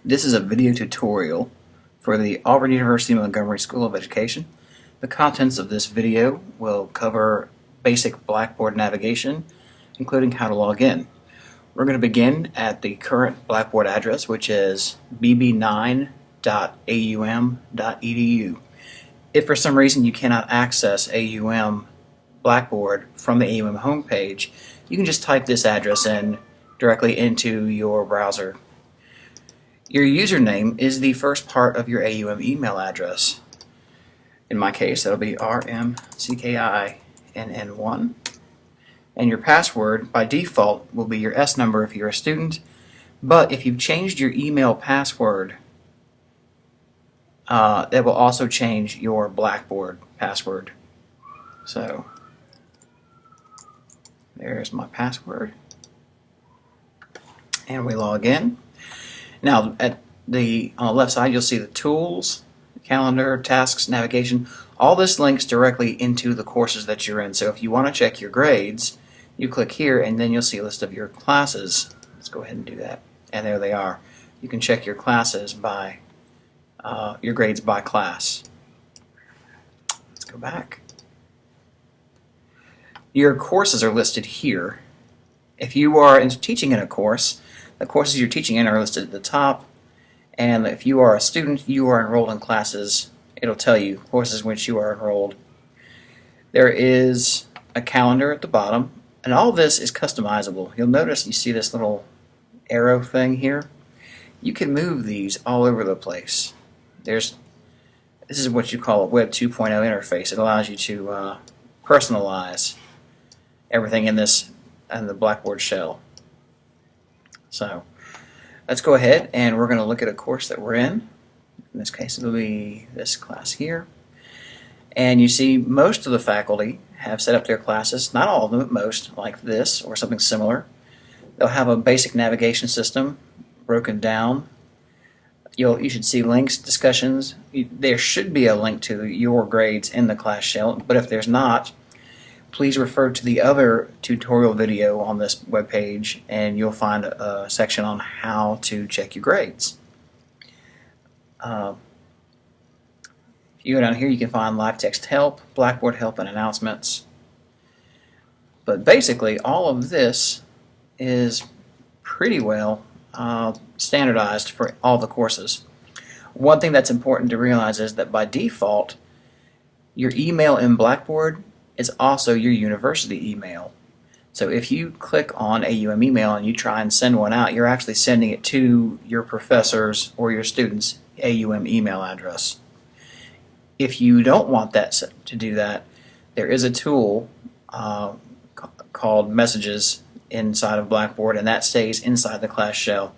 This is a video tutorial for the Auburn University Montgomery School of Education. The contents of this video will cover basic Blackboard navigation, including how to log in. We're going to begin at the current Blackboard address, which is bb9.aum.edu. If for some reason you cannot access AUM Blackboard from the AUM homepage, you can just type this address in directly into your browser. Your username is the first part of your AUM email address. In my case, that'll be rmckinn1. And your password, by default, will be your S number if you're a student. But if you've changed your email password, that will also change your Blackboard password. So, there's my password. And we log in. Now, on the left side, you'll see the tools, calendar, tasks, navigation. All this links directly into the courses that you're in. So if you want to check your grades, you click here and then you'll see a list of your classes. Let's go ahead and do that. And there they are. You can check your classes by, your grades by class. Let's go back. Your courses are listed here. If you are teaching in a course, the courses you're teaching in are listed at the top, and if you are a student, you are enrolled in classes, it'll tell you courses in which you are enrolled. There is a calendar at the bottom, and all this is customizable. You'll notice you see this little arrow thing here. You can move these all over the place. This is what you call a Web 2.0 interface. It allows you to personalize everything in the Blackboard shell. So let's go ahead and we're going to look at a course that we're in. In this case, it'll be this class here. And you see most of the faculty have set up their classes, not all of them, but most, like this or something similar. They'll have a basic navigation system broken down. You should see links, discussions. There should be a link to your grades in the class shell, but if there's not, please refer to the other tutorial video on this webpage and you'll find a section on how to check your grades. If you go down here, you can find live text help, Blackboard help, and announcements. But basically, all of this is pretty well standardized for all the courses. One thing that's important to realize is that by default, your email in Blackboard is also your university email. So if you click on AUM email and you try and send one out, you're actually sending it to your professor's or your student's AUM email address. If you don't want that to do that, there is a tool called Messages inside of Blackboard, and that stays inside the class shell.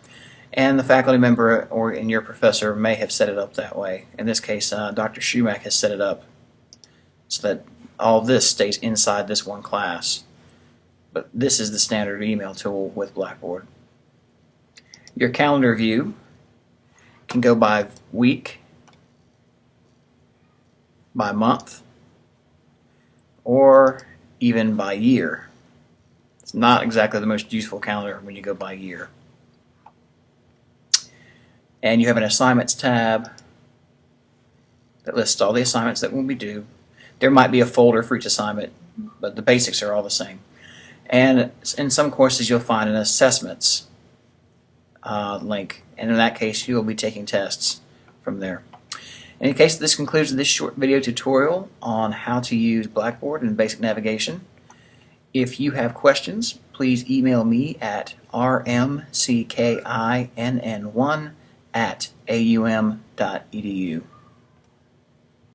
And the faculty member or your professor may have set it up that way. In this case, Dr. Schumack has set it up so that all this stays inside this one class. But this is the standard email tool with Blackboard. Your calendar view can go by week, by month, or even by year. It's not exactly the most useful calendar when you go by year. And you have an assignments tab that lists all the assignments that will be due. There might be a folder for each assignment, but the basics are all the same. And in some courses you'll find an assessments link, and in that case you will be taking tests from there. In any case, this concludes this short video tutorial on how to use Blackboard and basic navigation. If you have questions, please email me at rmckinn1@aum.edu.